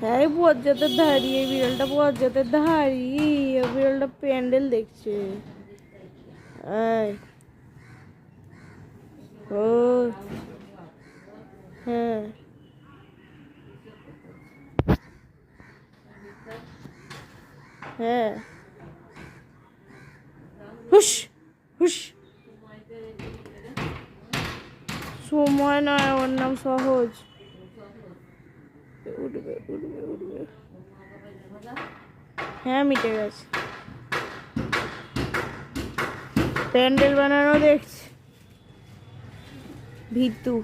হ্যাঁ এই বজ্জাতের ধাড়ি, এই বিড়ালটা বজ্জাতের ধাড়ি, এই বিড়ালটা প্যান্ডেল দেখছে। এই ও হ্যাঁ হ্যাঁ হুস হুস। সময় নয়, ওর নাম সহজ। উঠবে উঠবে উঠবে। হ্যাঁ মিটে গেছে, প্যান্ডেল বানানো দেখছি ভিতু।